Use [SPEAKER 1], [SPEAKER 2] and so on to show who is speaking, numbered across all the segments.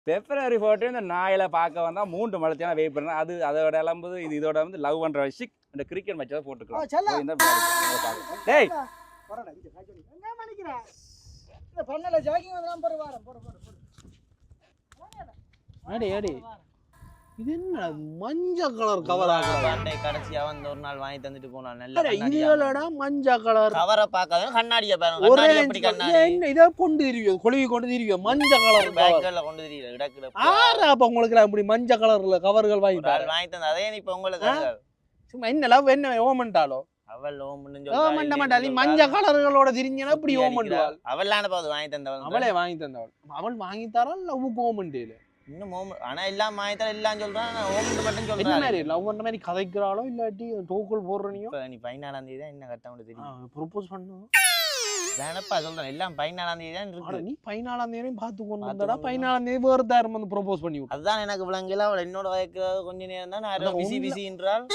[SPEAKER 1] February 14 இந்த நாயில பார்க்க வந்தா 3 மலத்தியான வெயிட் பண்ணா அது அதோட எலம்புது இது இதோட வந்து லவ் பண்ற விஷயம் இந்த கிரிக்கெட் மேட்ச் தான் போட்டுக்கலாம் இந்த டேய்
[SPEAKER 2] வரடா இங்க காய்ச்சல் என்ன மணிக்குற இந்த பண்ணல ஜாகிங் வந்தா போற வாரம் போற
[SPEAKER 3] அடி அடி இது என்ன மஞ்சள் கலர் கவர்
[SPEAKER 4] ஆகுது கடைசியா வந்து ஒரு நாள் வாங்கி தந்துட்டு போனா நல்ல
[SPEAKER 3] இதுலடா மஞ்சள் கலர்
[SPEAKER 4] கவரை பார்க்காத கண்ணாடியை பாருங்க கண்ணாடி எப்படி கண்ணாடி
[SPEAKER 3] என்ன இத கொண்டு திரிவியோ கொழுவி கொண்டு திரிவியோ மஞ்சள் கலர்
[SPEAKER 4] பேக்கர்ல கொண்டு திரியல இடக்குல
[SPEAKER 3] ஆறா அப்ப உங்களுக்கு அப்படி மஞ்சள் கலர்ல கவர்கள் வாங்கி
[SPEAKER 4] தந்த அதே இப்ப உங்களுக்கு
[SPEAKER 3] சும்மா என்ன லவ் என்ன ஓமண்டாலோ
[SPEAKER 4] அவள் ஓமன்னு
[SPEAKER 3] ஓமண்ட மாட்டா நீ மஞ்சள் கலர்களோட திரிஞ்சனா இப்படி ஓமண்டுவாள்
[SPEAKER 4] அவளான பாது வாங்கி தந்தவள்
[SPEAKER 3] அவளே வாங்கி தந்தவள் அவள் வாங்கி தரா லவ் ஓமண்டேல
[SPEAKER 4] இன்னும் ஆனா எல்லாம் மாயத்தால எல்லாம் சொல்றான் நான் ஓமண்டு மட்டும் சொல்றேன்
[SPEAKER 3] என்ன மாதிரி லவ் பண்ண மாதிரி கதைக்கிறாளோ இல்லாட்டி டோக்கல் போடுறனியோ
[SPEAKER 4] நீ 14ஆம் தேதி தான் என்ன கரெக்ட்டா தெரியும்
[SPEAKER 3] ப்ரோபோஸ் பண்ணு
[SPEAKER 4] வேணப்பா சொல்றேன் எல்லாம் 14ஆம் தேதி தான் இருக்கு
[SPEAKER 3] நீ 14ஆம் தேதியும் பார்த்து கொண்டு வந்தடா 14ஆம் தேதி வேற தாரம் வந்து ப்ரோபோஸ் பண்ணி விட்டு
[SPEAKER 4] அதுதான் எனக்கு விளங்கல அவள் என்னோட வயக்கு கொஞ்ச நேரம் தான் நான் பிசி பிசின்றால்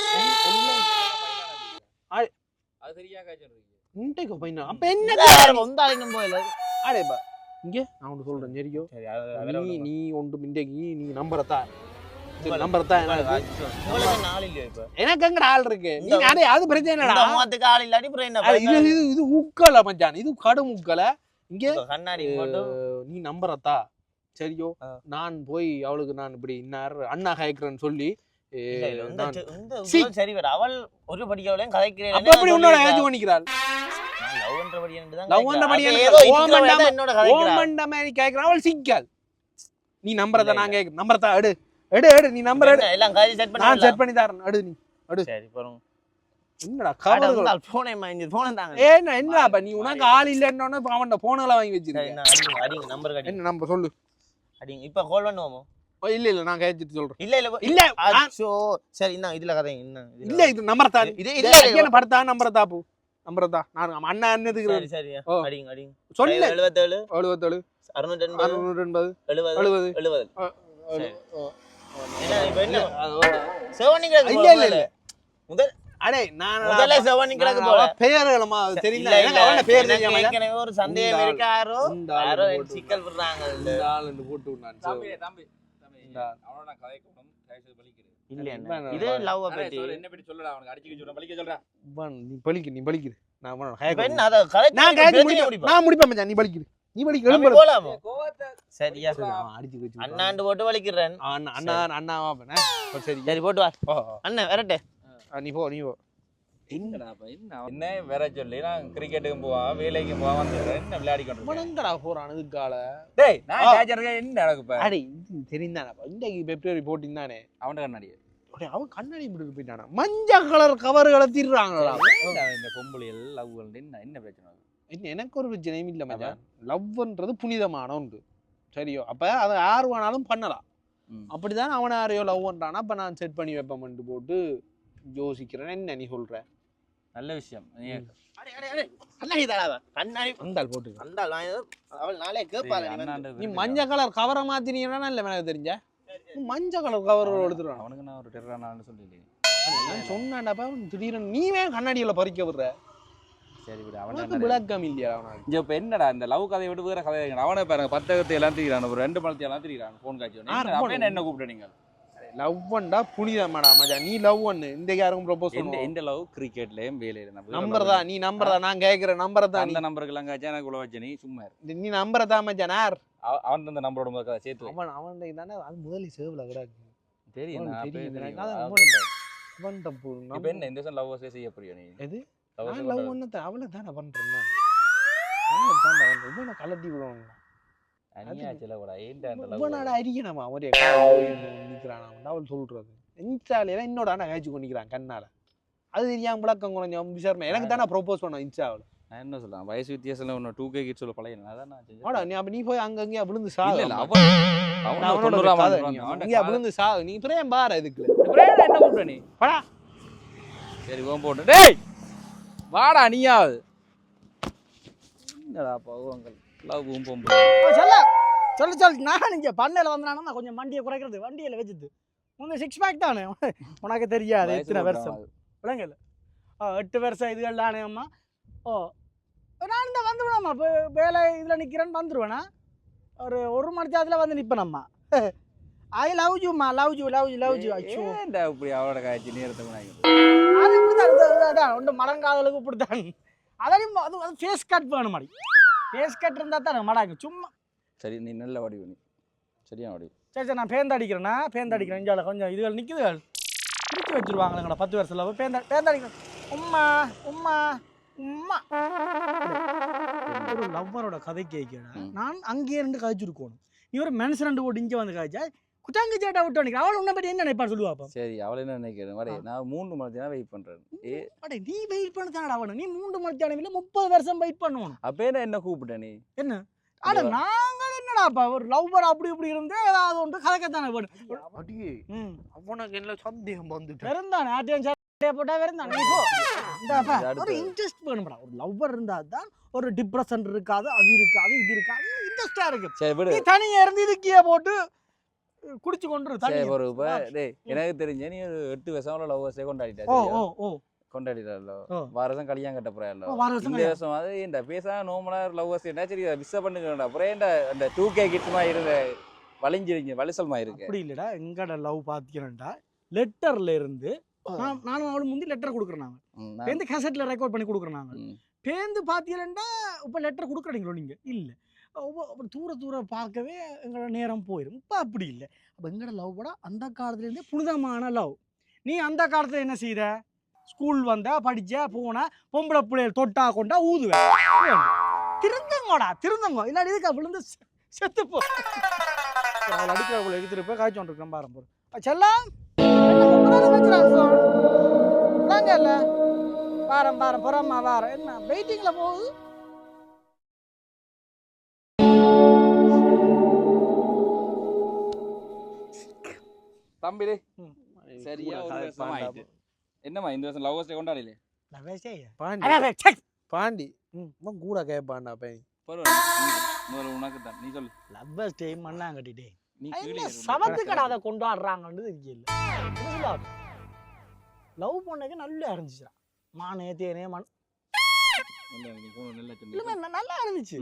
[SPEAKER 1] அது சரியா காய்ச்சல்
[SPEAKER 3] இன்டேக் பையனா அப்ப என்ன
[SPEAKER 4] வந்தாலும் போயில
[SPEAKER 3] அடேப்பா இங்க நான் ஒன்று சொல்றேன் சரிയോ நீ ஒன்று இன்றைக்கு நீ நம்பறதா நம்பறதா எனக்கு எங்கட ஆள் இருக்கு நீ அடே அது பிரச்சனை இல்லடா
[SPEAKER 4] மொத்தக்கு ஆள் இல்லாட்டி அப்புறம் என்ன
[SPEAKER 3] இது உக்கல மச்சான் இது கடும் உக்கல இங்க
[SPEAKER 4] கண்ணாடி போட்டு
[SPEAKER 3] நீ நம்பறதா சரியோ நான் போய் அவளுக்கு நான் இப்படி இன்னார் அண்ணா கேக்குறேன்னு சொல்லி
[SPEAKER 4] சரி வர அவள் ஒரு படிக்கவளையும் கதைக்கிறேன்
[SPEAKER 3] அப்ப அப்படி உன்னோட ஏஜ் பண்ணிக்கிறாள் அவள் சிக்காள் நீ நம்பறத நான் கேக்குறேன் நம்பறதா எடு எடு எடு நீ நம்பர் எடு
[SPEAKER 4] எல்லாம் காய் செட் பண்ணி
[SPEAKER 3] நான் செட் பண்ணி தரேன் எடு நீ எடு
[SPEAKER 4] சரி போறோம்
[SPEAKER 3] என்னடா கவர்கள்
[SPEAKER 4] போனே மைண்ட் போன் தாங்க
[SPEAKER 3] என்னப்பா நீ உனக்கு ஆள் இல்லன்னோனே அவன்ட போன்ல வாங்கி வச்சிருக்க
[SPEAKER 4] அடிங்க நம்பர் கடி
[SPEAKER 3] என்ன நம்பர் சொல்லு
[SPEAKER 4] அடிங்க இப்ப கால் பண்ணுவோமோ
[SPEAKER 3] இல்ல நான் கேச்சிட்டு சொல்றேன்
[SPEAKER 4] இல்ல அச்சோ சரி இன்னா இதுல கதைங்க இன்ன
[SPEAKER 3] இல்ல இது நம்பர் தா
[SPEAKER 4] இது இல்ல
[SPEAKER 3] படுத்தா நம்பர் தா போ நம்பர் தா நான் அண்ணா என்னதுக்கு
[SPEAKER 4] சரி சரி அடிங்க அடிங்க
[SPEAKER 3] சொல்லு
[SPEAKER 4] 77
[SPEAKER 3] 77
[SPEAKER 4] 680
[SPEAKER 3] 70
[SPEAKER 4] 70
[SPEAKER 3] 70
[SPEAKER 4] என்ன இப்ப என்ன செவனிங்க
[SPEAKER 3] இல்ல இல்ல
[SPEAKER 4] முதல்
[SPEAKER 3] அடே நான்
[SPEAKER 4] முதல்ல செவனிங்களுக்கு போற
[SPEAKER 3] பேர்களமா தெரியல எனக்கு அவன பேர் தெரியாம
[SPEAKER 4] ஏற்கனவே ஒரு சந்தேகம் இருக்காரோ யாரோ சிக்கல் விடுறாங்க
[SPEAKER 3] இந்த ஆள் போட்டு விட்டான்
[SPEAKER 1] தம்பி அவனோட கதைக்கணும் டைசல் பலிக்குது
[SPEAKER 4] இல்ல இது லவ் பத்தி
[SPEAKER 1] என்ன பத்தி சொல்றடா அவனுக்கு அடிச்சு சொல்றேன் பலிக்க சொல்றா
[SPEAKER 3] நீ பலிக்கு நான்
[SPEAKER 4] இப்ப என்ன அத கரெக்ட்
[SPEAKER 3] நான் கேட்க முடியும் நான் முடிப்பேன் மச்சான் நீ பலிக்கு நீ பலிக்கு எழும்பு
[SPEAKER 4] போலாமா சரியா
[SPEAKER 3] அடிச்சு வெச்சு
[SPEAKER 4] அண்ணாண்டு போட்டு வலிக்கிறேன்
[SPEAKER 3] அண்ணாவா சரி
[SPEAKER 4] சரி போட்டு வா அண்ணா வரட்டே
[SPEAKER 3] நீ போ
[SPEAKER 1] என்ன வேற சொல்லி நான் கிரிக்கெட்டுக்கும் போவான் வேலைக்கும் போவான் வந்துடுறேன் என்ன விளையாடி
[SPEAKER 3] கொண்டு போறான் இதுக்கால
[SPEAKER 1] டேய் நான் கேட்கறேன் என்ன நடக்குப்ப
[SPEAKER 3] அடே இது தெரிந்தானப்பா இன்றைக்கு February 14 தானே
[SPEAKER 1] அவன் கண்ணாடி
[SPEAKER 3] அவன் கண்ணாடி போட்டு போயிட்டானா மஞ்சள் கலர் கவர்களை திடுறாங்களா
[SPEAKER 1] இந்த பொம்பளைகள் லவ் என்ன பிரச்சனை
[SPEAKER 3] எனக்கு ஒரு பிரச்சனையும் இல்லை மச்சான் லவ்ன்றது புனிதமான ஒன்று சரியோ அப்ப அதை யார் வேணாலும் பண்ணலாம் அப்படிதான் அவனை யாரையோ லவ் பண்றானா அப்ப நான் செட் பண்ணி வைப்பேன்ட்டு போட்டு யோசிக்கிறேன் என்ன நீ சொல்ற
[SPEAKER 1] நல்ல விஷயம்
[SPEAKER 3] நீ மஞ்சள் கலர் கவரை மாத்தினீங்கன்னா இல்ல எனக்கு தெரிஞ்ச மஞ்சள் கலர் கவர் எடுத்துருவான்
[SPEAKER 1] அவனுக்கு நான் ஒரு டெரரானான்னு சொல்லி
[SPEAKER 3] சொன்னான்டாப்பா திடீர்னு நீவே கண்ணாடியில பறிக்க விடுற
[SPEAKER 1] சரி விட
[SPEAKER 3] அவனுக்கு விளக்கம் இல்லையா அவனுக்கு
[SPEAKER 1] இப்ப என்னடா இந்த லவ் கதையை விட்டு வேற கதை அவனை பாருங்க பத்தகத்தை எல்லாம் திரிகிறான் ஒரு 2 மணி எல்லாம் திரிகிறான் போன் காய்ச்சி என்ன கூப்பிட்டு நீங்க
[SPEAKER 3] லவ் பண்ணா புனிதமாடா மஜா நீ லவ் பண்ணு இந்த யாருக்கும் ப்ரோபோஸ் பண்ணு
[SPEAKER 1] இந்த லவ் கிரிக்கெட்லயும் வேலையில
[SPEAKER 3] நம்பர்தா நீ நம்பர்தா நான் கேக்குறேன் நம்பர்தா
[SPEAKER 1] அந்த நம்பருக்கு எல்லாம் காய்ச்சா எனக்கு உள்ள வச்சு நீ சும்மா
[SPEAKER 3] நீ நம்பர்தா மச்சான் யார்
[SPEAKER 1] அவன் அந்த நம்பரோட முதல்ல சேர்த்து
[SPEAKER 3] அவன் தானே அது முதல்ல சேவ்ல கிடக்கு
[SPEAKER 1] தெரியும் இப்ப என்ன இந்த லவ் செய்ய புரியும் நீ
[SPEAKER 3] எது லவ் பண்ணத அவளை தானே பண்றேன் நான் கலட்டி விடுவாங்க அடிக்கணுமா ஒரே நிக்கிறான் அவள் சொல்றது இன்ஸ்டால என்னோட அண்ணா காய்ச்சி கொண்டிக்கிறான் கண்ணால அது தெரியாம விளக்கம் கொஞ்சம் விசாரணை எனக்கு தானே ப்ரோபோஸ் பண்ண இன்ஸ்டாவில்
[SPEAKER 1] நான் என்ன சொல்றேன் வயசு வித்தியாசம் ஒன்று 2K கிட்ஸ் சொல்ல பழைய
[SPEAKER 3] நீ அப்ப நீ போய் அங்கங்கே விழுந்து சாகு விழுந்து சாகு நீ பிரேம் பாரு இதுக்கு
[SPEAKER 1] என்ன கூப்பிட்ட நீ படா சரி ஓம் போட்டு டேய் வாடா நீயாவது என்னடா பகுவங்கள் லவ்வும் பொம்பு
[SPEAKER 2] சொல்லு நான் இங்கே பண்ணையில் வந்தானா கொஞ்சம் வண்டியை குறைக்கிறது வண்டியில் வச்சுது முந்தைய 6 பேக் தானே உனக்கு தெரியாது எத்தனை வருஷம் விளங்கல 8 வருஷம் இதுகள் தானே அம்மா நான் இந்த வந்துவிடாமா இப்போ வேலை இதில் நிற்கிறேன்னு வந்துடுவேண்ணா ஒரு மணி நேரத்தில் வந்து நிற்பேனம்மா ஐ லவ் யூ மா லவ் யூ ஐயோ
[SPEAKER 1] ஏன்டா இப்படி அவளோட காய்ச்சி நேரத்தை முன்னாடி
[SPEAKER 2] அது இப்படிதான் ஒன்று மடங்காதளவுக்கு இப்படித்தான் அதையும் அது ஃபேஸ் கட் வேணும் மாடி ஃபேஸ் கட் இருந்தால் தான் மடாங்க சும்மா
[SPEAKER 1] சரி நீ நல்ல வடிவு நீ சரியா வடிவு
[SPEAKER 2] சரி நான் பேந்தடிக்கிறேன்னா பேந்தடிக்கிறேன் இஞ்சால கொஞ்சம் இதுகள் நிற்குதுகள் பிரித்து வச்சுருவாங்களேங்கடா 10 வருஷத்தில் பேந்தடிக்கிறேன் உம்மா உம்மா உம்மா ஒரு லவ்வரோட கதை கேட்கடா நான் அங்கேயே இருந்து கழிச்சிருக்கணும் நீ ஒரு மனுஷன் ரெண்டு போட்டு இங்கே வந்து கழிச்சா குச்சாங்க சேட்டா விட்டு நினைக்கிறேன் அவள் உன்னை பற்றி என்ன நினைப்பான்னு சொல்லுவாப்பா
[SPEAKER 1] சரி அவளை என்ன நினைக்கிறேன் வரைய நான் 3 மணி நேரம் வெயிட் பண்றேன்
[SPEAKER 2] அடே நீ வெயிட் பண்ண தானடா அவனு நீ 3 மணி நேரம் 30 வருஷம் வெயிட் பண்ணணும்
[SPEAKER 1] அப்ப என்ன கூப்பிட்ட நீ
[SPEAKER 2] என்ன அட நாங்கள் என்னடாப்பா ஒரு லவ்வர் அப்படி இப்படி இருந்து ஏதாவது ஒன்று கதைக்கத்தானே வேணும்
[SPEAKER 3] அடியே அவனுக்கு என்ன சந்தேகம் வந்துட்டு
[SPEAKER 2] வெறுந்தானே ஆட்டியம் சட்டையை போட்டா வெறுந்தானே நீ போ இந்தாப்பா ஒரு இன்ட்ரெஸ்ட் வேணும்டா ஒரு லவ்வர் இருந்தால் தான் ஒரு டிப்ரெஷன் இருக்காது அது இருக்காது இது இருக்காது இன்ட்ரெஸ்டா இருக்கு
[SPEAKER 1] சரி விடு
[SPEAKER 2] நீ தனியா இருந்து இதுக்கியே போட்டு குடிச்சு கொண்டு
[SPEAKER 1] சரி ஒரு டேய் எனக்கு தெரிஞ்ச நீ 8 வருஷம் லவ்வர்ஸே கொண்டாடிட்டா
[SPEAKER 2] ஓ ஓ ஓ
[SPEAKER 1] கொண்டாடிட்டாலோ வாரசம் கல்யாணம் கட்ட போறாயല്ലോ
[SPEAKER 2] வாரசம்
[SPEAKER 1] இந்த வருஷம் அது இந்த பேசா நார்மலா லவ்வர்ஸ் என்ன சரி விச பண்ணுங்கடா அப்புறம் ஏன்டா அந்த 2K கிட்ஸ் மாதிரி இருந்த வளைஞ்சிருங்க வலிசல் மாதிரி இருக்கு
[SPEAKER 2] அப்படி இல்லடா எங்கட லவ் பாத்தீங்கன்னா லெட்டர்ல இருந்து நானும் அவளும் முந்தி லெட்டர் கொடுக்குறேன் நாங்க பேருந்து கேசட்ல ரெக்கார்ட் பண்ணி கொடுக்குறேன் நாங்க பேருந்து பாத்தீங்கன்னா இப்ப லெட்டர் கொடுக்குறீங்களோ நீங்க இல்ல தூர பார்க்கவே எங்களோட நேரம் போயிடும் இப்போ அப்படி இல்லை அப்போ எங்களோட லவ் கூட அந்த காலத்துலேருந்தே புனிதமான லவ் நீ அந்த காலத்தில் என்ன செய்த ஸ்கூல் வந்தா படிச்ச போன பொம்பளை பிள்ளைகள் தொட்டா கொண்டா ஊதுவேன் திருந்தங்கோ இல்லாடி இதுக்கா விழுந்து செத்துப்போ அவள் அடிக்கிறவங்களை எடுத்துட்டு போய் காய்ச்சி கொண்டிருக்கேன் பாருங்க செல்லாம் இல்ல வாரம் புறமா வாரம் என்ன வெயிட்டிங்ல போகுது
[SPEAKER 1] தம்பி சரியா ஒரு வருஷம் ஆயிட்டு என்னம்மா இந்த வருஷம் லவ்வர்ஸ் கொண்டாடலையே
[SPEAKER 3] பாண்டி கூட கேட்பான்டா பையன்
[SPEAKER 1] முதல்ல உனக்கு தான் நீ சொல்லு
[SPEAKER 2] லவ்வர்ஸ் டே மண்ணாங்கட்டிட்டே
[SPEAKER 1] நீ
[SPEAKER 2] சமத்துக்கடா அதை கொண்டாடுறாங்கன்னு தெரியல லவ் பண்ணக்கு நல்லா இருந்துச்சுடா மானே தேனே மண் நல்லா இருந்துச்சு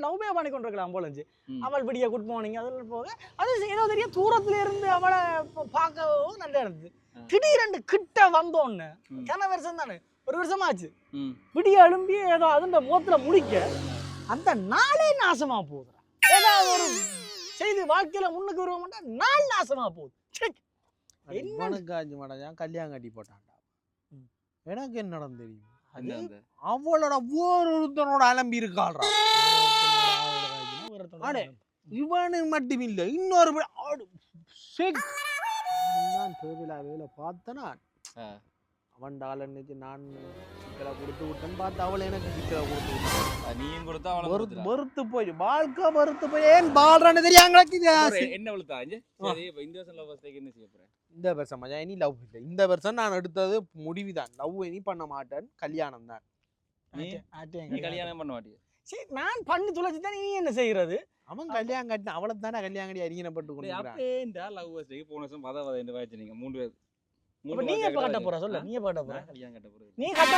[SPEAKER 2] லவ்வே பண்ணி கொண்டிருக்கலாம் போல இருந்துச்சு அவள் விடிய குட் மார்னிங் அதில் போக அது ஏதோ தெரியும் தூரத்துல இருந்து அவளை பார்க்கவும் நல்லா இருந்துச்சு திடீரெண்டு கிட்ட வந்தோன்னு எத்தனை வருஷம் தானே ஒரு வருஷமாச்சு விடிய எழும்பி ஏதோ அதுன்ற முகத்துல முடிக்க அந்த நாளே நாசமா போகுது ஏதாவது ஒரு செய்தி வாழ்க்கையில முன்னுக்கு வருவ மாட்டா நாள் நாசமா போகுது
[SPEAKER 3] கல்யாணம் கட்டி போட்டான்டா எனக்கு என்ன நடந்து தெரியும் அவளோட ஒருத்தனோட அலம்பி இருக்காள்றா இவனு மட்டும் இல்ல இன்னொரு வேலை பார்த்தனா அவன் டாலன்னுக்கு நான் சிக்கலை கொடுத்து விட்டேன்னு பார்த்து அவள் எனக்கு சிக்கலை கொடுத்து விட்டான்
[SPEAKER 1] நீயும் கொடுத்தா அவளை
[SPEAKER 3] மறுத்து போய் வாழ்க்கை மறுத்து போய் ஏன் பாடுறான்னு தெரியாங்களுக்கு
[SPEAKER 1] என்ன விழுத்தாங்க இந்த வருஷம் லவ்வர்ஸ் என்ன செய்ய போறேன்
[SPEAKER 3] இந்த வருஷம் மஜா இனி லவ் இல்லை இந்த வருஷம் நான் எடுத்தது முடிவுதான் லவ் இனி பண்ண மாட்டேன் கல்யாணம் தான்
[SPEAKER 1] நீ கல்யாணம் பண்ண மாட்டியா
[SPEAKER 2] சரி நான் பண்ணி துளைச்சுதான் நீ என்ன செய்யறது
[SPEAKER 3] அவன் கல்யாணம் கட்டின அவளை தானே கல்யாணம் கட்டி அறிஞப்பட்டு
[SPEAKER 1] கொண்டு லவ்வர்ஸ் போன வருஷம் பதவதை இந்த வயசு நீங்க 3 பேர்
[SPEAKER 2] நீ எப்ப கட்ட போற சொல்ல நீ எப்ப கட்ட போற
[SPEAKER 1] கல்யாணம் கட்ட போற
[SPEAKER 2] நீ கட்ட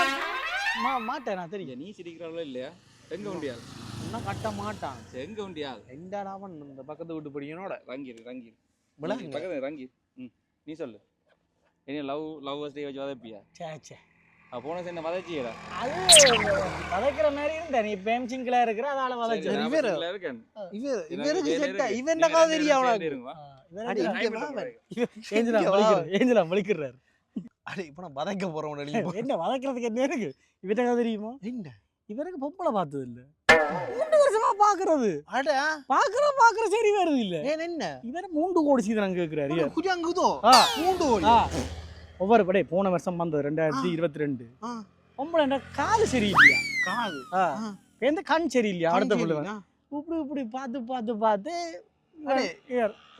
[SPEAKER 2] மாட்டேன் நான் தெரியும்
[SPEAKER 1] நீ சிரிக்கிறாளோ இல்லையா எங்க உண்டியால்
[SPEAKER 3] இன்னும் கட்ட மாட்டான்
[SPEAKER 1] எங்க உண்டியால்
[SPEAKER 3] எங்கடா அவன் இந்த பக்கத்து வீட்டு படிக்கனோட
[SPEAKER 1] ரங்கீர் பக்கத்து ரங்கீர் நீ சொல்லு என்ன லவ்வர்ஸ் டே வச்சு வதப்பியா
[SPEAKER 2] சே
[SPEAKER 1] போன வருஷம் என்ன வதச்சியடா
[SPEAKER 2] அது வதக்கிற மாதிரி இருந்த நீ பேம்சிங்ல இருக்கிற அதால வதச்சு
[SPEAKER 3] இவருக்கு செட் இவன் என்ன கதை தெரியும் அவனுக்கு அடி இங்க
[SPEAKER 2] ஏஞ்சலா வலிக்குறாரு
[SPEAKER 3] அட இப்போ நான் வதக்க போறவன
[SPEAKER 2] என்ன வதக்கிறதுக்கு என்ன இருக்கு இவட்ட கதை தெரியுமா
[SPEAKER 3] என்ன
[SPEAKER 2] இவருக்கு பொம்பளை பார்த்தது இல்ல 3 வருஷமா பாக்குறது
[SPEAKER 3] அட
[SPEAKER 2] பாக்குற சரி வருது இல்ல
[SPEAKER 3] என்ன
[SPEAKER 2] இவர 3 கோடி சீதனம் கேக்குறாரு
[SPEAKER 3] குஜாங்குதோ 3 கோடி
[SPEAKER 2] ஒவ்வொரு படே போன வருஷம் வந்தது 2022 பொம்பளை என்ன காது சரியில்லையா
[SPEAKER 3] காது
[SPEAKER 2] எந்த கண் சரியில்லையா அடுத்த பிள்ளை இப்படி பார்த்து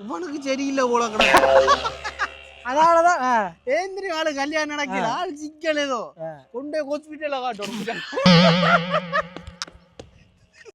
[SPEAKER 3] இவனுக்கு சரியில்லை போல கிடக்கு
[SPEAKER 2] அதனாலதான்
[SPEAKER 3] ஏந்திரி ஆளு கல்யாணம் நடக்கல ஆள் சிக்கல் ஏதோ கொண்டே ஹாஸ்பிட்டல்ல காட்டும்